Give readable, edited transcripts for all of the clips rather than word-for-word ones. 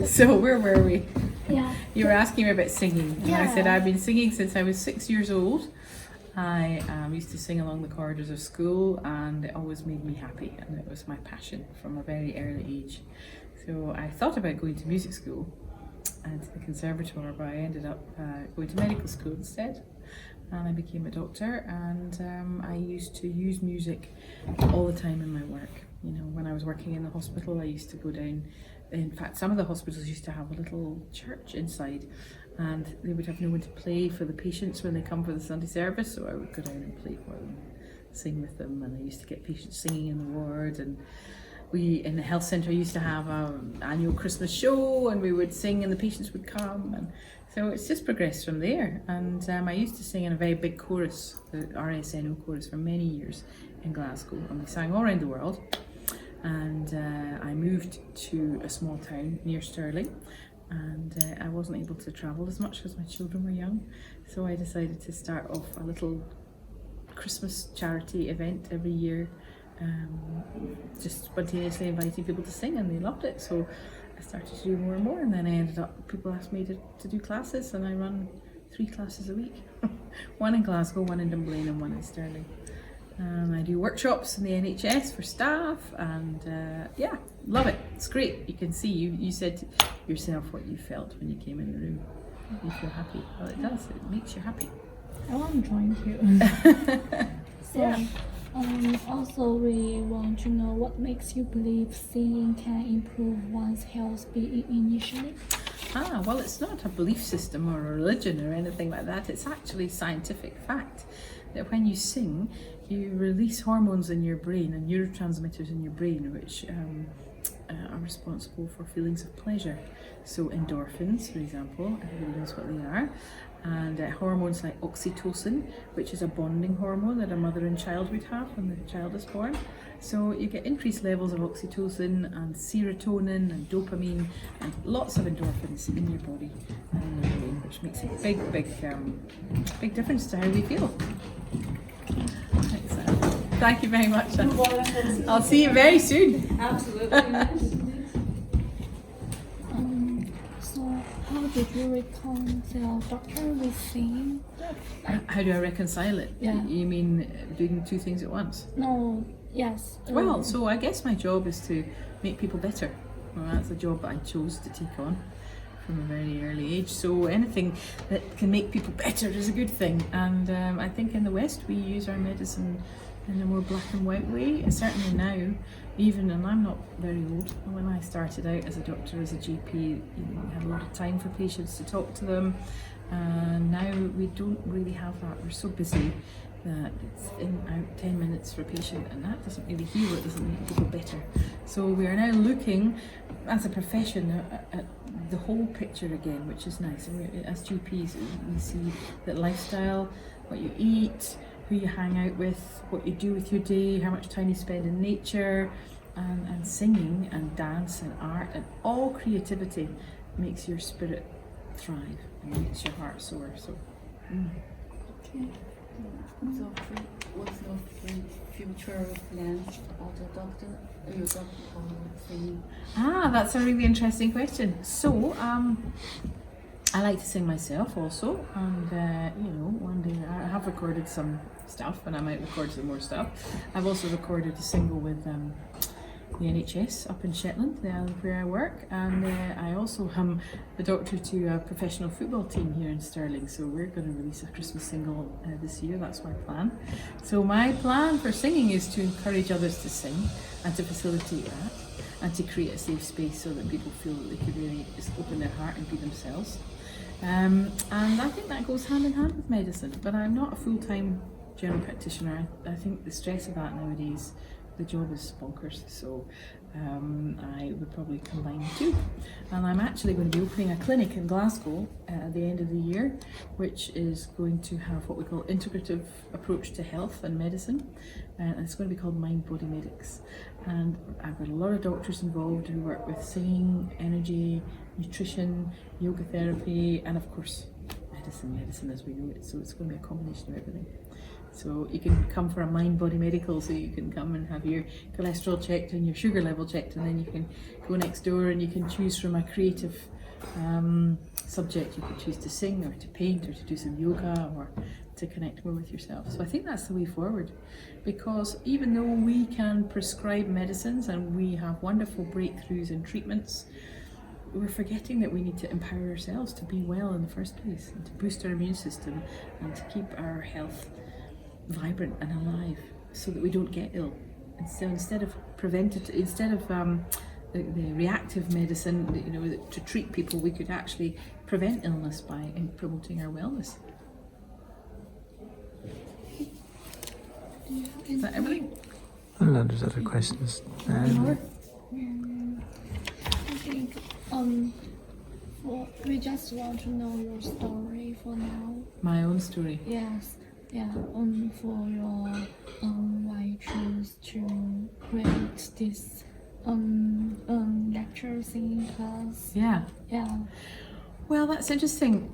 So where were we? Yeah. You were asking me about singing, and I said I've been singing since I was 6 years old. I used to sing along the corridors of school, and it always made me happy, and it was my passion from a very early age. So I thought about going to music school and to the conservatoire, but I ended up going to medical school instead, and I became a doctor. And I used to use music all the time in my work. You know, when I was working in the hospital, I used to go down. In fact, some of the hospitals used to have a little church inside, and they would have no one to play for the patients when they come for the Sunday service, so I would go down and play for them, sing with them, and I used to get patients singing in the ward. And we, in the health centre, used to have an annual Christmas show, and we would sing and the patients would come, and so it's just progressed from there. And I used to sing in a very big chorus, the RSNO chorus, for many years in Glasgow, and we sang all around the world. And I moved to a small town near Stirling, and I wasn't able to travel as much because my children were young, so I decided to start off a little Christmas charity event every year, just spontaneously inviting people to sing, and they loved it. So I started to do more and more, and then I ended up, people asked me to do classes, and I run 3 classes a week. One in Glasgow, one in Dunblane, and one in Stirling. I do workshops in the NHS for staff, and yeah, love it. It's great. You can see, you said yourself what you felt when you came in the room. You feel happy. Well, it does. It makes you happy. I want to join you. So, Yeah. Also we want to know what makes you believe singing can improve one's health, be it initially? Well, it's not a belief system or a religion or anything like that. It's actually scientific fact that when you sing, you release hormones in your brain and neurotransmitters in your brain, which are responsible for feelings of pleasure. So endorphins, for example, everybody knows what they are, and hormones like oxytocin, which is a bonding hormone that a mother and child would have when the child is born. So you get increased levels of oxytocin and serotonin and dopamine and lots of endorphins in your body and in your brain, which makes a big difference to how we feel. Thank you very much. I'll see you very soon. Absolutely. So how did you reconcile doctor with singing? How do I reconcile it? Yeah. You mean doing 2 things at once? No, yes. Well, so I guess my job is to make people better. Well, that's a job that I chose to take on from a very early age. So anything that can make people better is a good thing. And I think in the West we use our medicine in a more black and white way. Certainly now, even, and I'm not very old, when I started out as a doctor, as a GP, we had a lot of time for patients to talk to them. And now we don't really have that. We're so busy that it's in out 10 minutes for a patient, and that doesn't really heal, it doesn't make people better. So we are now looking as a profession at the whole picture again, which is nice. And as GPs, we see that lifestyle, what you eat, who you hang out with, what you do with your day, how much time you spend in nature, and singing and dance and art and all creativity makes your spirit thrive and makes your heart soar. So, Okay. So, what's your future plans about a doctor? Your doctor or singing? That's a really interesting question. So, I like to sing myself also, and one day I have recorded some stuff, and I might record some more stuff. I've also recorded a single with the NHS up in Shetland, where I work, and I also am the doctor to a professional football team here in Stirling, so we're going to release a Christmas single this year. That's my plan. So my plan for singing is to encourage others to sing and to facilitate that, and to create a safe space so that people feel that they could really just open their heart and be themselves. And I think that goes hand in hand with medicine, but I'm not a full-time general practitioner. I think the stress of that nowadays, the job is bonkers, so I would probably combine the 2. And I'm actually going to be opening a clinic in Glasgow at the end of the year, which is going to have what we call integrative approach to health and medicine, and it's going to be called Mind Body Medics. And I've got a lot of doctors involved who work with singing, energy, nutrition, yoga therapy, and of course medicine as we know it. So it's going to be a combination of everything. So you can come for a mind-body medical, so you can come and have your cholesterol checked and your sugar level checked, and then you can go next door and you can choose from a creative subject. You can choose to sing or to paint or to do some yoga or to connect more with yourself. So I think that's the way forward, because even though we can prescribe medicines and we have wonderful breakthroughs and treatments, we're forgetting that we need to empower ourselves to be well in the first place, and to boost our immune system and to keep our health vibrant and alive, so that we don't get ill. And so instead of the reactive medicine, you know, to treat people, we could actually prevent illness by promoting our wellness. Is that everything? No, there's other questions. I think we just want to know your story for now. My own story. Yes. Yeah. For your why you choose to create this lecture singing class. Yeah. Yeah. Well, that's interesting,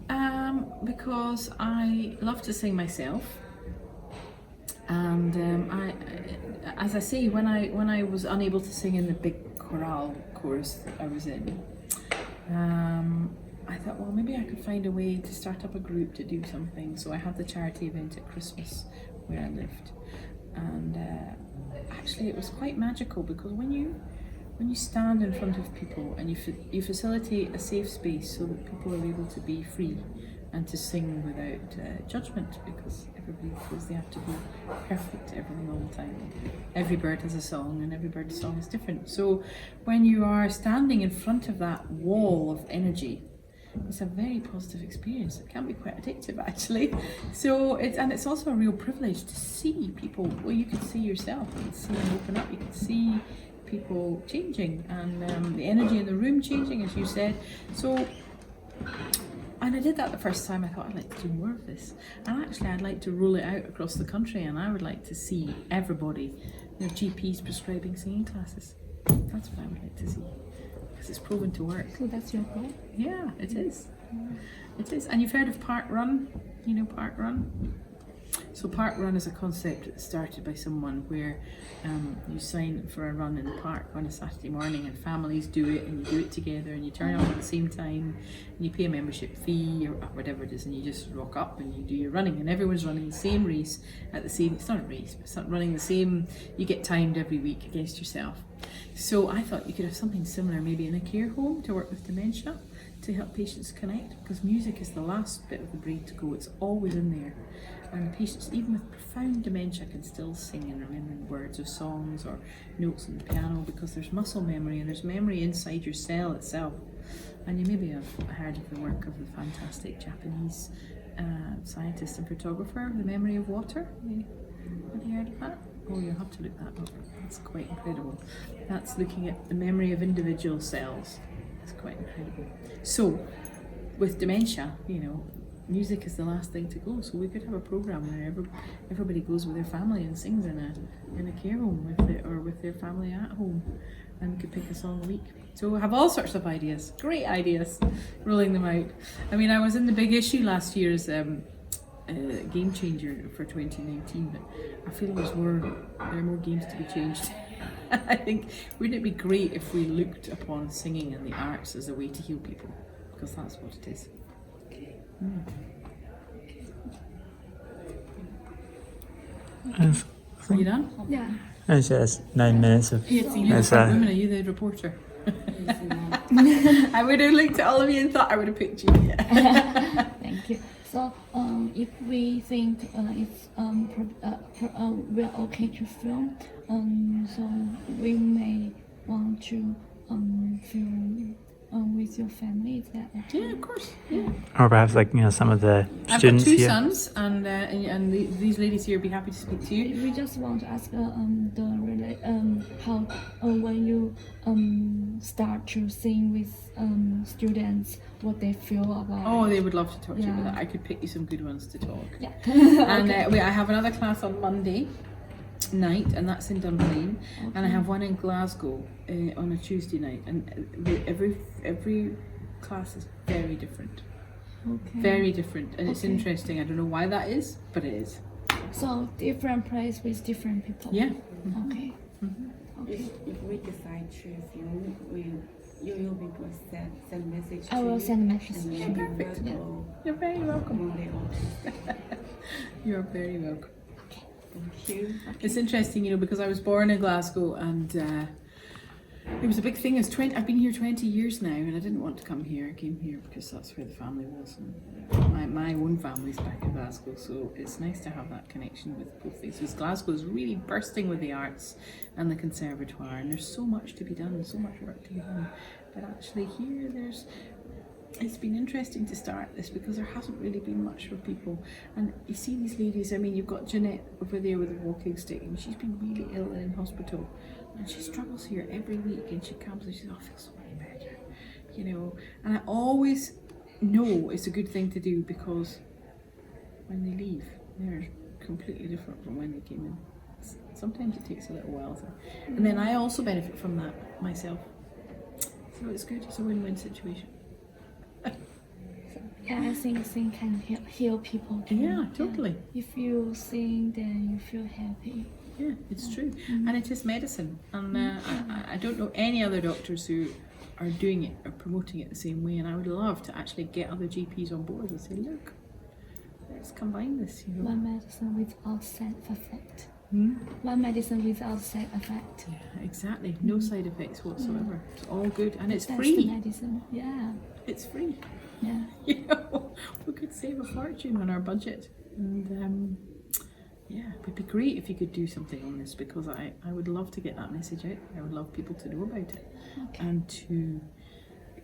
because I love to sing myself, and I, as I say, when I was unable to sing in the big chorale chorus that I was in, I thought, well, maybe I could find a way to start up a group to do something. So I had the charity event at Christmas where I lived, and actually it was quite magical, because when you stand in front of people and you facilitate a safe space so that people are able to be free and to sing without judgment, because everybody feels they have to be perfect at everything all the time. Every bird has a song, and every bird's song is different. So when you are standing in front of that wall of energy, it's a very positive experience. It can be quite addictive, actually. So it's also a real privilege to see people. Well, you can see yourself. You can see them open up. You can see people changing, and the energy in the room changing, as you said. So, and I did that the first time. I thought, I'd like to do more of this, and actually I'd like to roll it out across the country, and I would like to see everybody, you know, GPs prescribing singing classes. That's what I would like to see, because it's proven to work. So that's your goal? Yeah, it is. It is. And you've heard of Park Run? You know Park Run? So Park Run is a concept that started by someone where you sign for a run in the park on a Saturday morning, and families do it, and you do it together, and you turn up at the same time, and you pay a membership fee or whatever it is, and you just rock up and you do your running, and everyone's running the same race at the same, it's not a race, but it's not running the same, you get timed every week against yourself. So I thought you could have something similar maybe in a care home to work with dementia, to help patients connect, because music is the last bit of the brain to go. It's always in there, and patients, even with profound dementia, can still sing and remember words of songs or notes on the piano, because there's muscle memory, and there's memory inside your cell itself. And you maybe have heard of the work of the fantastic Japanese scientist and photographer, The Memory of Water. Have you heard of that? Oh, you'll have to look that up. It's quite incredible. That's looking at the memory of individual cells. It's quite incredible. So, with dementia, you know, music is the last thing to go. So we could have a program where everybody goes with their family and sings in a care home with their family at home, and we could pick a song a week. So we have all sorts of ideas, great ideas, rolling them out. I mean, I was in the Big Issue last year as game changer for 2019, but I feel there are more games to be changed. I think, wouldn't it be great if we looked upon singing and the arts as a way to heal people, because that's what it is. Are you done? Yeah. It's just 9 minutes of... Women, are you the reporter? I would have looked at all of you and thought I would have picked you. Thank you. So, if we think it's we're okay to film, so we may want to film with your family. Is that okay? Yeah, of course. Yeah. Or perhaps, like, you know, some of the I've students got two here. sons, and these ladies here would be happy to speak to you. We just want to ask how when you start to sing with students, what they feel about. Oh, they would love to talk to you about Yeah. that. I could pick you some good ones to talk. Yeah. And I have another class on Monday night, and that's in Dunblane, and I have one in Glasgow on a Tuesday night, and every class is very different. Okay. Very different, and it's Okay. interesting. I don't know why that is, but it is. So different place with different people. Yeah. Okay. Okay. If we decide to film, you'll be send message to I will you, send a message. and to then you. we will go You're very welcome. Monday on. You're very welcome. Thank you. It's interesting, because I was born in Glasgow and it was a big thing. I've been here 20 years now and I didn't want to come here. I came here because that's where the family was. And my own family's back in Glasgow, so it's nice to have that connection with both things. Because Glasgow is really bursting with the arts and the conservatoire, and there's so much to be done, so much work to be done. But actually here it's been interesting to start this because there hasn't really been much for people. And you see these ladies, I mean, you've got Jeanette over there with a walking stick, and she's been really ill and in hospital, and she struggles here every week, and she comes and she says, oh, I feel so much better, and I always know it's a good thing to do, because when they leave, they're completely different from when they came in. Sometimes it takes a little while, and then I also benefit from that myself. So it's good, it's a win-win situation. Yeah, I think sing can heal people too. Yeah, totally. If you sing, then you feel happy. Yeah, it's true. And it is medicine. And I don't know any other doctors who are doing it or promoting it the same way. And I would love to actually get other GPs on board and say, look, let's combine this. One medicine without side effect. Hmm? One medicine without side effect. Yeah, exactly. No side effects whatsoever. It's all good. And it's That's free. the medicine. Yeah. It's free. Yeah. We could save a fortune on our budget. And yeah, it would be great if you could do something on this, because I would love to get that message out. I would love people to know about it, Okay. and to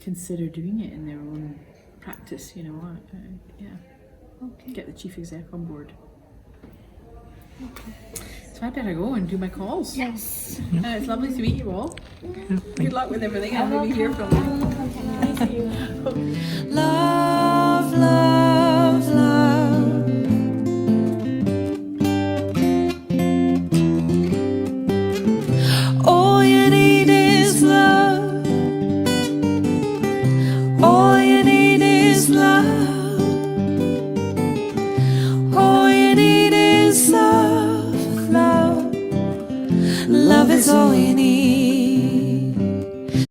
consider doing it in their own practice, yeah. Okay. Get the chief exec on board. Okay. So I better go and do my calls. Yes. It's lovely to meet you all. Good luck with everything. I'll maybe hear from you. Thank you. Love, love, love. All you need is love. All you need is love. All you need is love, love. Love is all you need.